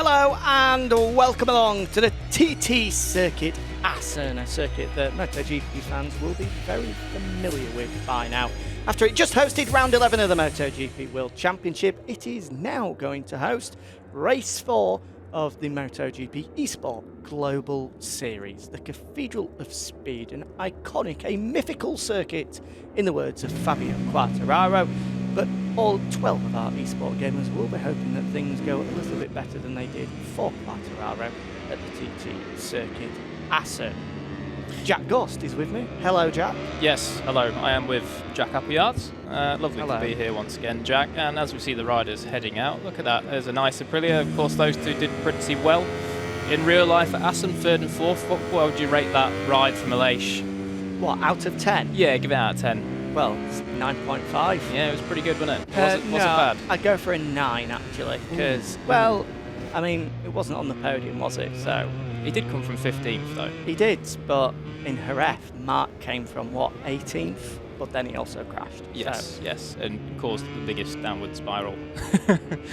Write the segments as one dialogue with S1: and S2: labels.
S1: Hello and welcome along to the TT Circuit Assen, a circuit that MotoGP fans will be very familiar with by now. After it just hosted round 11 of the MotoGP World Championship, it is now going to host race 4 of the MotoGPeSport Global Series, the Cathedral of Speed, an iconic, a mythical circuit in the words of Fabio Quartararo. But all 12 of our eSport gamers will be hoping that things go a little bit better than they did for Quartararo at the TT Circuit Assen. Jack Ghost is with me. Hello, Jack.
S2: Yes, hello. I am with Jackhammer. Lovely to be here once again, Jack. And as we see the riders heading out, look at that. There's a nice Aprilia. Of course, those two did pretty well in real life at Assen, 3rd and 4th. What would you rate that ride from Aleix?
S1: What, out of 10?
S2: Yeah, give it out of 10.
S1: Well, it's 9.5.
S2: Yeah, it was pretty good, wasn't it? Was it bad?
S1: I'd go for a 9, actually, because, well, I mean, it wasn't on the podium, was it? So
S2: he did come from 15th, though.
S1: He did, but in Jerez, Mark came from, what, 18th? But then he also crashed.
S2: Yes,
S1: so.
S2: yes, and caused the biggest downward spiral.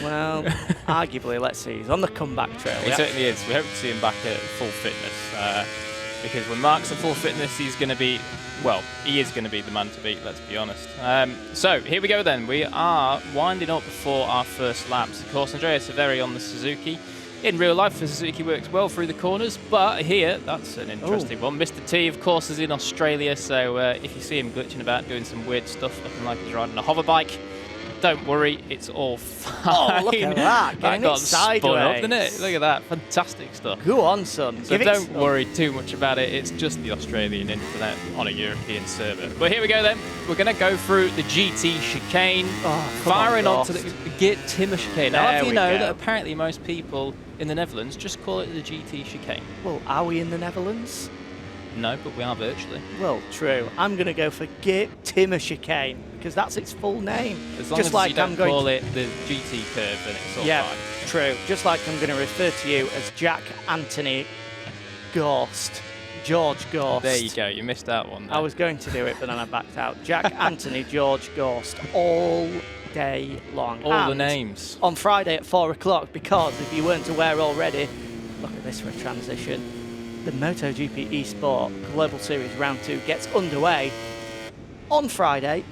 S1: Well, arguably, let's see, he's on the comeback trail.
S2: He certainly is. We hope to see him back at full fitness, because when Mark's at full fitness, he's going to be, well, he is going to be the man to beat, let's be honest. So, here we go then. We are winding up for our first laps. Of course, Andrea Severi on the Suzuki. In real life, the Suzuki works well through the corners, but here, that's an interesting one. Mr. T, of course, is in Australia, so if you see him glitching about, doing some weird stuff, looking like he's riding a hover bike, don't worry, it's all fine.
S1: Oh, look at that.
S2: That got spun up, didn't it? Look at that. Fantastic stuff.
S1: Go on, son.
S2: So don't worry too much about it. It's just the Australian internet on a European server. But here we go then. We're going to go through the GT chicane, firing onto the Geert Timmer chicane. Now, have you know that apparently most people in the Netherlands just call it the GT chicane?
S1: Well, are we in the Netherlands?
S2: No, but we are virtually.
S1: Well, true. I'm going to go for Geert Timmer chicane because that's its full name.
S2: As long
S1: just
S2: as
S1: like
S2: you don't call it the GT curve, then it's all fine.
S1: True. Just like I'm going to refer to you as Jack Anthony Gorst. George Gorst.
S2: There you go. You missed that one there.
S1: I was going to do it, but then I backed out. Jack Anthony George Gorst all day long.
S2: All the names.
S1: On Friday at 4 o'clock, because if you weren't aware already, look at this for a transition. The MotoGPeSport Global Series Round 2 gets underway on Friday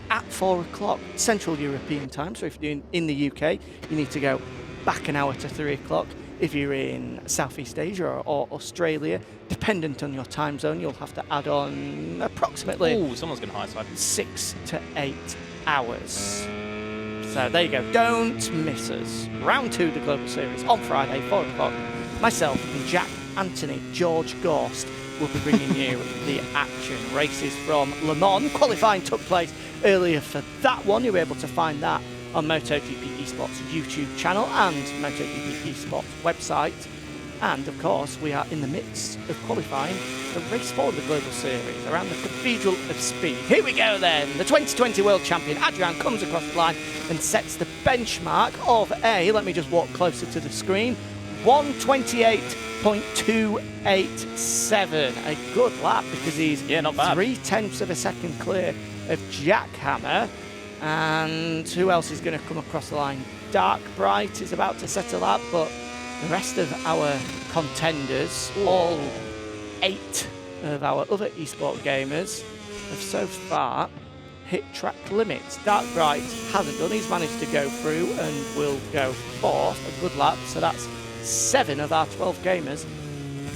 S1: at 4 o'clock Central European time. So if you're in the UK, you need to go back an hour to 3 o'clock. If you're in Southeast Asia or Australia, dependent on your time zone, you'll have to add on approximately
S2: someone's going to high side.
S1: 6 to 8 hours. So there you go. Don't miss us. Round 2 of the Global Series on Friday, 4 o'clock. Myself and Jack Anthony George Gorst will be bringing you the action. Races from Le Mans. Qualifying took place earlier for that one. You'll be able to find that on MotoGPeSport's YouTube channel and MotoGPeSport's website. And of course, we are in the midst of qualifying for race 4 of the Global Series around the Cathedral of Speed. Here we go then. The 2020 World Champion Adrian comes across the line and sets the benchmark of let me just walk closer to the screen, 128.287. A good lap because he's
S2: not bad.
S1: 0.3 of a second clear of Jackhammer. And who else is going to come across the line? Dark Bright is about to set a lap, but the rest of our contenders, all 8 of our other eSport gamers, have so far hit track limits. Dark Bright hasn't done. He's managed to go through and will go 4th. A good lap. So that's 7 of our 12 gamers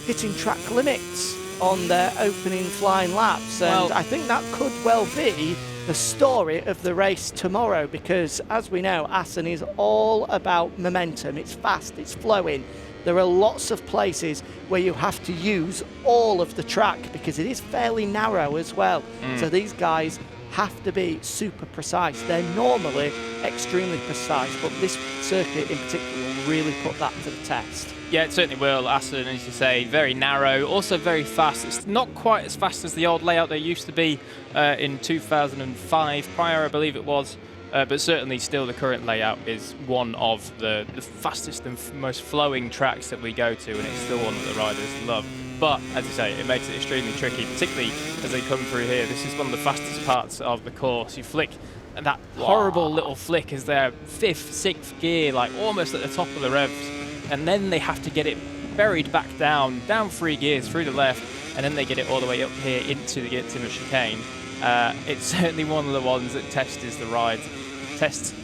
S1: hitting track limits on their opening flying laps. And I think that could well be the story of the race tomorrow, because as we know, Assen is all about momentum. It's fast, it's flowing. There are lots of places where you have to use all of the track because it is fairly narrow as well. So these guys have to be super precise. They're normally extremely precise, but this circuit in particular will really put that to the test.
S2: Yeah, it certainly will. Assen, as you say, very narrow, also very fast. It's not quite as fast as the old layout there used to be in 2005, prior I believe it was, but certainly still the current layout is one of the fastest and most flowing tracks that we go to, and it's still one that the riders love. But, as you say, it makes it extremely tricky, particularly as they come through here. This is one of the fastest parts of the course. You flick, and that horrible little flick is their 5th, 6th gear, like almost at the top of the revs. and then they have to get it buried back down 3 gears through the left, and then they get it all the way up here into the Timber chicane. It's certainly one of the ones that tests the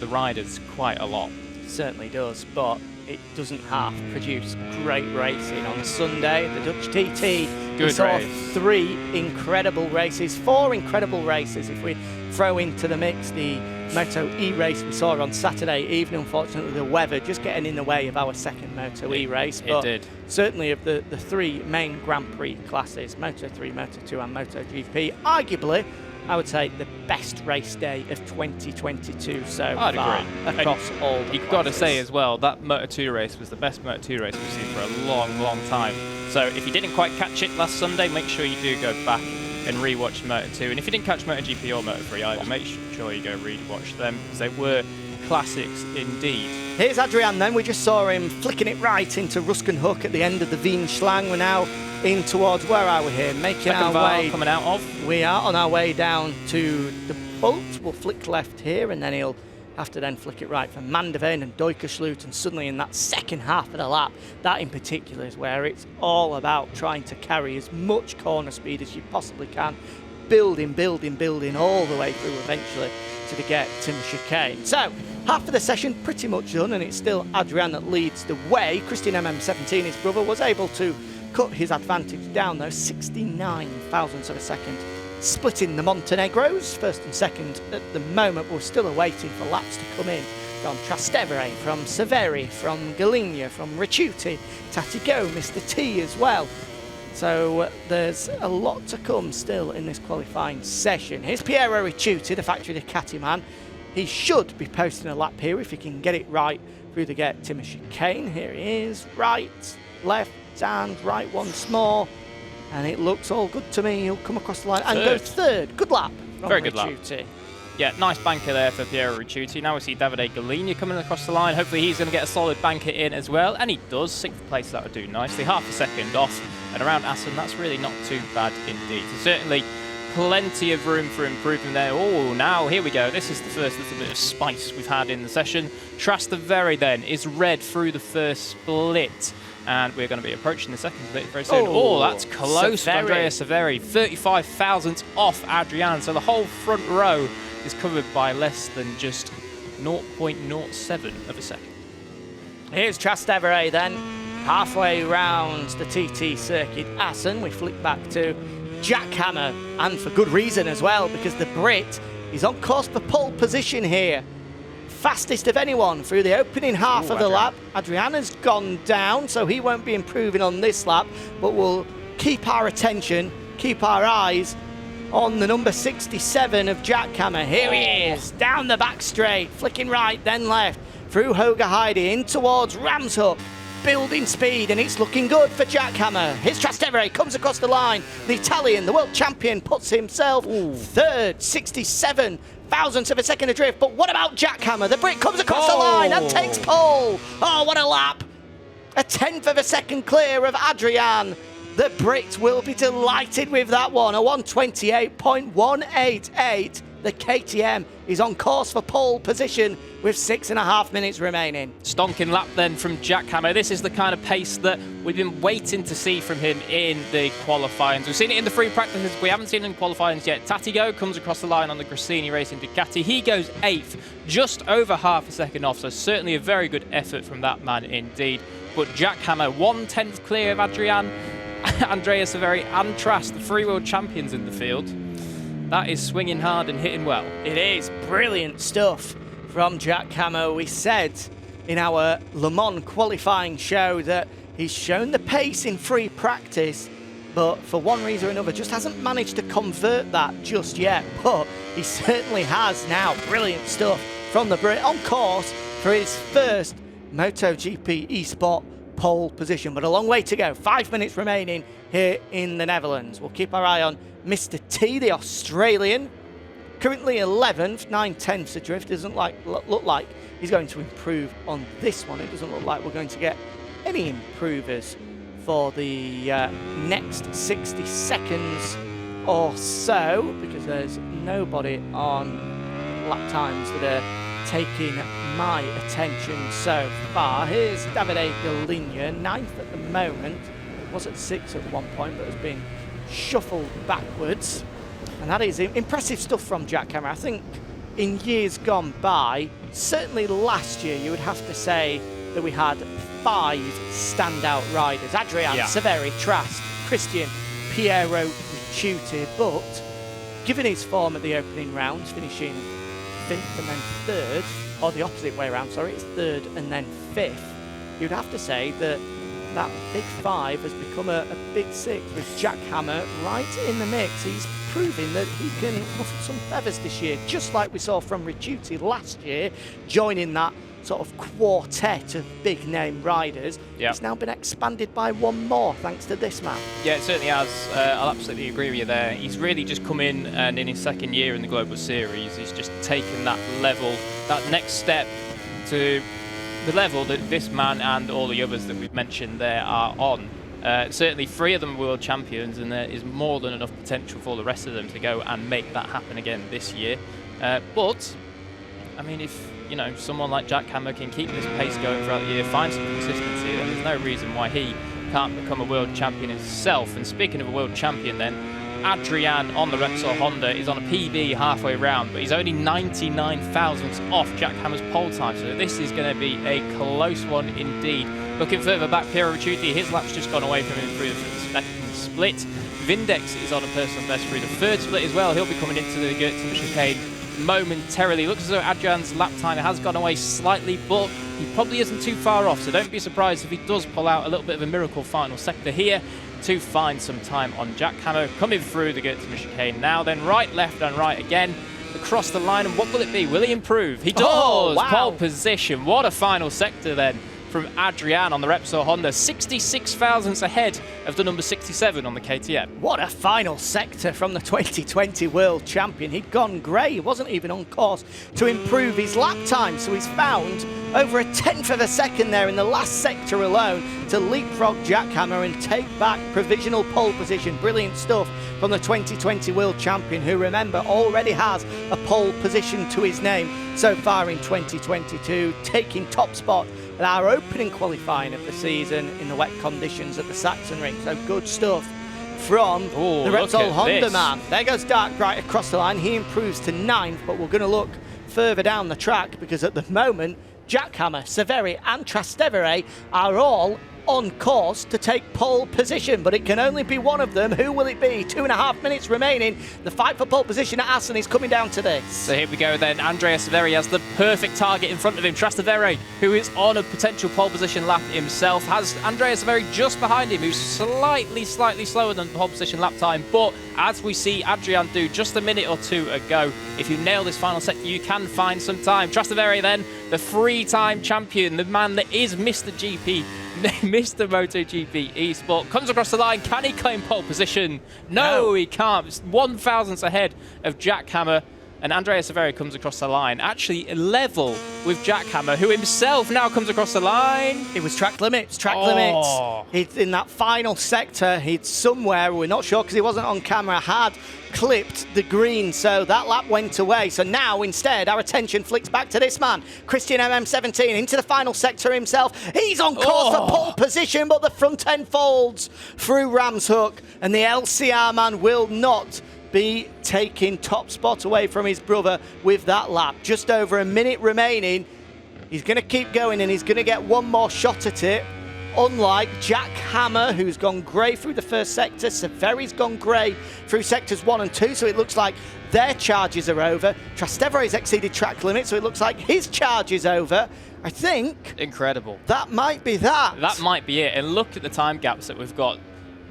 S2: riders quite a lot.
S1: It certainly does, but it doesn't half produce great racing. On Sunday, the Dutch TT, we saw
S2: race.
S1: 3 incredible races, 4 incredible races if we throw into the mix the Moto E race we saw on Saturday evening. Unfortunately, the weather just getting in the way of our second Moto E race. But
S2: it did.
S1: Certainly of the 3 main Grand Prix classes, Moto 3, Moto 2 and MotoGP, arguably, I would say the best race day of 2022 so
S2: I'd
S1: far
S2: agree.
S1: across all the
S2: You've got to
S1: classes.
S2: say as well, that Moto2 race was the best Moto2 race we've seen for a long, long time. So if you didn't quite catch it last Sunday, make sure you do go back and rewatch Moto2. And if you didn't catch MotoGP or Moto3 either, make sure you go rewatch them, because they were classics indeed.
S1: Here's Adrian then. We just saw him flicking it right into Rusken Hook at the end of the Wien Schlang. We're now in towards, where are we here? Making our way.
S2: Coming out of.
S1: We are on our way down to the boat. We'll flick left here, and then he'll have to then flick it right from Mandeveen and Duikersloot, and suddenly in that second half of the lap, that in particular is where it's all about trying to carry as much corner speed as you possibly can, building all the way through eventually to the get Timber chicane. So half of the session pretty much done, and it's still Adrian that leads the way. Christian MM17, his brother, was able to cut his advantage down though, 69 thousandths of a second, splitting the Montenegros first and second at the moment. We're still awaiting for laps to come in from Trastevere, from Severi, from Galigna, from Ricciuti, Tatigo, Mr. T as well. So there's a lot to come still in this qualifying session. Here's Piero Ricciuti, the factory Ducati man. He should be posting a lap here if he can get it right through the get Timber chicane. Here he is, right, left, and right once more. And it looks all good to me. He'll come across the line and go third. Good lap from
S2: Very good
S1: Ricciuti.
S2: lap. Yeah, nice banker there for Piero Ricciuti. Now we see Davide Galigna coming across the line. Hopefully he's going to get a solid banker in as well. And he does. 6th place, that would do nicely. Half a second off. And around Assen, that's really not too bad indeed. So certainly plenty of room for improvement there. Oh, now here we go. This is the first little bit of spice we've had in the session. Trastevere then is red through the first split. And we're going to be approaching the second split very soon. Oh, that's close for Andrea Severi. 35 thousandths off Adrian. So the whole front row is covered by less than just 0.07 of a second.
S1: Here's Trastevere then, halfway round the TT circuit Assen. We flick back to Jackhammer, and for good reason as well, because the Brit is on course for pole position here. Fastest of anyone through the opening half of the lap. Adrian has gone down, so he won't be improving on this lap, but we'll keep our attention, keep our eyes on the number 67 of Jackhammer. Here he is, down the back straight, flicking right, then left, through Hoga Heidi, in towards Ramshook, building speed, and it's looking good for Jackhammer. Here's Trastevere, comes across the line. The Italian, the world champion, puts himself third, 67 thousandths of a second adrift. But what about Jackhammer? The Brit comes across the line and takes pole. Oh, what a lap. A 10th of a second clear of Adrian. The Brit will be delighted with that one. A 128.188. The KTM is on course for pole position with 6.5 minutes remaining.
S2: Stonking lap then from Jackhammer. This is the kind of pace that we've been waiting to see from him in the qualifyings. We've seen it in the free practices. We haven't seen it in qualifyings yet. Tatigo comes across the line on the Grassini Racing Ducati. He goes 8th, just over half a second off. So certainly a very good effort from that man indeed. But Jackhammer, 1/10 clear of Adrian, Andrea Severi and Trast, the 3 world champions in the field. That is swinging hard and hitting well.
S1: It is brilliant stuff from Jackhammer. We said in our Le Mans qualifying show that he's shown the pace in free practice, but for one reason or another just hasn't managed to convert that just yet. But he certainly has now. Brilliant stuff from the Brit, on course for his first MotoGP eSport pole position. But a long way to go. 5 minutes remaining here in the Netherlands. We'll keep our eye on Mr. T, the Australian, currently 11th, 9/10 adrift. Doesn't look like he's going to improve on this one. It doesn't look like we're going to get any improvers for the next 60 seconds or so, because there's nobody on lap times that are taking my attention so far. Here's Davide Galigna, 9th at the moment. Was at 6th at one point, but has been shuffled backwards. And that is impressive stuff from Jackhammer. I think in years gone by, certainly last year, you would have to say that we had 5 standout riders. Adrian Severi, Trast, Christian, Piero Ricciuti, but given his form at the opening rounds, finishing 5th and then 3rd, or the opposite way around, sorry, it's 3rd and then 5th, you'd have to say that that big 5 has become a big 6 with Jackhammer right in the mix. He's proving that he can ruffle some feathers this year, just like we saw from Ricciuti last year, joining that sort of quartet of big name riders. It's now been expanded by one more thanks to this man. Yeah,
S2: it certainly has. I'll absolutely agree with you there. He's really just come in, and in his 2nd year in the Global Series, he's just taken that level, that next step to the level that this man and all the others that we've mentioned there are on. Certainly 3 of them are world champions, and there is more than enough potential for the rest of them to go and make that happen again this year. But I mean, if someone like Jackhammer can keep this pace going throughout the year, find some consistency, then there's no reason why he can't become a world champion himself. And speaking of a world champion then, Adrian on the Repsol Honda is on a PB halfway round, but he's only 99 thousandths off Jackhammer's pole time, so this is going to be a close one indeed. Looking further back, Piero Ricciuti, his lap's just gone away from him through the 2nd split. Vindex is on a personal best through the 3rd split as well. He'll be coming into the Goethe chicane momentarily. Looks as though Adrian's lap time has gone away slightly, but he probably isn't too far off, so don't be surprised if he does pull out a little bit of a miracle final sector here to find some time on Jackhammer. Coming through the Goethe chicane now, then right, left and right again across the line, and what will it be? Will he improve? He does!
S1: Oh, wow.
S2: Pole position. What a final sector then from Adrian on the Repsol Honda, 66 thousandths ahead of the number 67 on the KTM.
S1: What a final sector from the 2020 world champion. He'd gone grey, he wasn't even on course to improve his lap time, so he's found over a 1/10 of a second there in the last sector alone to leapfrog Jackhammer and take back provisional pole position. Brilliant stuff from the 2020 world champion, who, remember, already has a pole position to his name so far in 2022, taking top spot at our opening qualifying of the season in the wet conditions at the Saxon Ring. So good stuff from the Repsol Honda man. There goes Dark Bright across the line. He improves to 9th, but we're going to look further down the track because at the moment, Jackhammer, Severi and Trastevere are all on course to take pole position, but it can only be one of them. Who will it be? 2.5 minutes remaining. The fight for pole position at Assen is coming down to this.
S2: So here we go then. Andrea Severi has the perfect target in front of him. Trastevere, who is on a potential pole position lap himself, has Andrea Severi just behind him, who's slightly slower than the pole position lap time. But as we see Adrian do just a minute or 2 ago, if you nail this final sector, you can find some time. Trastevere then, the 3-time champion, the man that is Mr. GP, Mr. MotoGP eSport, comes across the line. Can he claim pole position? No, he can't. It's 1 thousandths ahead of Jackhammer, and Andrea Severi comes across the line, actually level with Jackhammer, who himself now comes across the line.
S1: It was track limits. He's in that final sector. He'd somewhere, we're not sure because he wasn't on camera, had clipped the green, so that lap went away. So now instead our attention flicks back to this man, Christian MM17, into the final sector himself. He's on course for pole position, but the front end folds through Ram's Hook, and the LCR man will not be taking top spot away from his brother with that lap. Just over a minute remaining. He's going to keep going, and he's going to get one more shot at it. Unlike Jackhammer, who's gone grey through the first sector, Severi's gone grey through sectors 1 and 2, so it looks like their charges are over. Trastevere's exceeded track limit, so it looks like his charge is over. I think...
S2: Incredible.
S1: That might be that.
S2: That might be it. And look at the time gaps that we've got.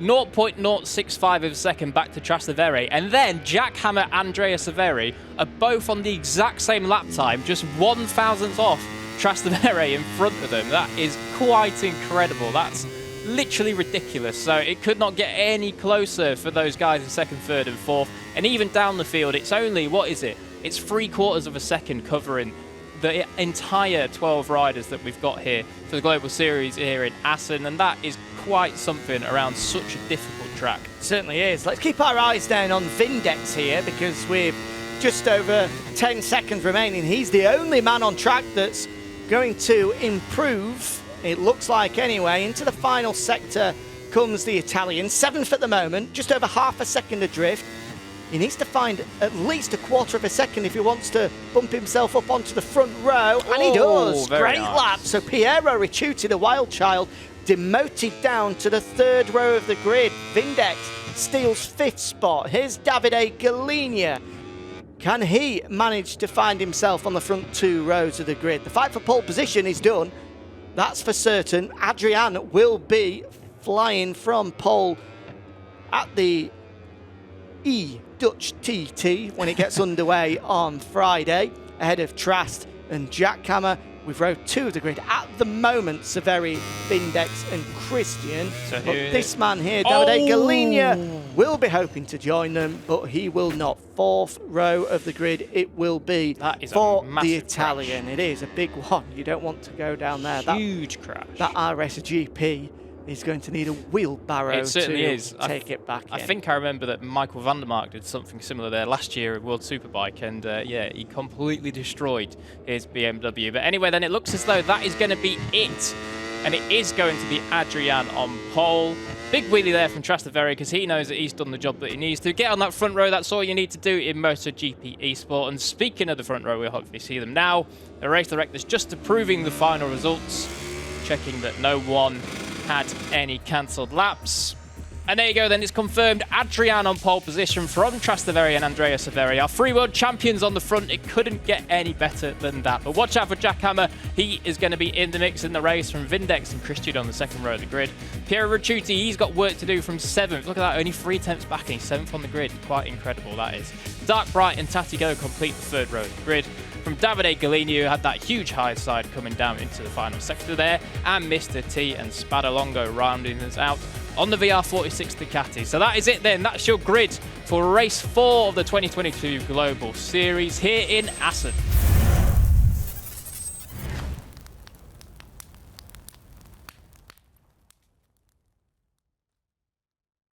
S2: 0.065 of a second back to Trastevere, and then Jackhammer and Andrea Severi are both on the exact same lap time, just 1 thousandth off Trastevere in front of them. That is quite incredible. That's literally ridiculous. So it could not get any closer for those guys in 2nd, 3rd and 4th. And even down the field, it's only, what is it? It's 3/4 of a second covering the entire 12 riders that we've got here for the Global Series here in Assen, and that is quite something around such a difficult track.
S1: Certainly is. Let's keep our eyes down on Vindex here, because with just over 10 seconds remaining. He's the only man on track that's going to improve, it looks like anyway. Into the final sector comes the Italian, 7th at the moment, just over half a second adrift. He needs to find at least a quarter of a second if he wants to bump himself up onto the front row, and he does. Great lap. So Piero Ricciuti, the wild child, demoted down to the 3rd row of the grid. Vindex steals 5th spot. Here's Davide Gallinia. Can he manage to find himself on the front 2 rows of the grid? The fight for pole position is done. That's for certain. Adrian will be flying from pole at the Dutch TT when it gets underway on Friday, ahead of Trast and Jackhammer. With row 2 of the grid at the moment, Severi, Vindex and Christian. But this man here, Davide Gallinia, will be hoping to join them, but he will not. 4th row of the grid it will be for the Italian. Crash. It is a big one. You don't want to go down there.
S2: Huge crash.
S1: That RSGP is going to need a wheelbarrow to take it back in.
S2: I think I remember that Michael van der Mark did something similar there last year at World Superbike, and yeah, he completely destroyed his BMW. But anyway, then it looks as though that is going to be it, and it is going to be Adrian on pole. Big wheelie there from Trastevere, because he knows that he's done the job that he needs to. Get on that front row, that's all you need to do in MotoGP Esport. And speaking of the front row, we'll hopefully see them now. The race directors just approving the final results, checking that no one had any cancelled laps. And there you go then, it's confirmed. Adrian on pole position from Trastevere and Andrea Severi. Our 3 world champions on the front. It couldn't get any better than that. But watch out for Jackhammer. He is going to be in the mix in the race from Vindex and Christian on the 2nd row of the grid. Piero Ricciuti, he's got work to do from 7th. Look at that, only 3 tenths back and he's 7th on the grid. Quite incredible, that is. Dark Bright and Tati Go complete the 3rd row of the grid. From Davide Gallinia, who had that huge high side coming down into the final sector there, and Mr. T and Spadalongo rounding us out on the VR46 Ducati. So that is it then. That's your grid for race 4 of the 2022 Global Series here in Assen.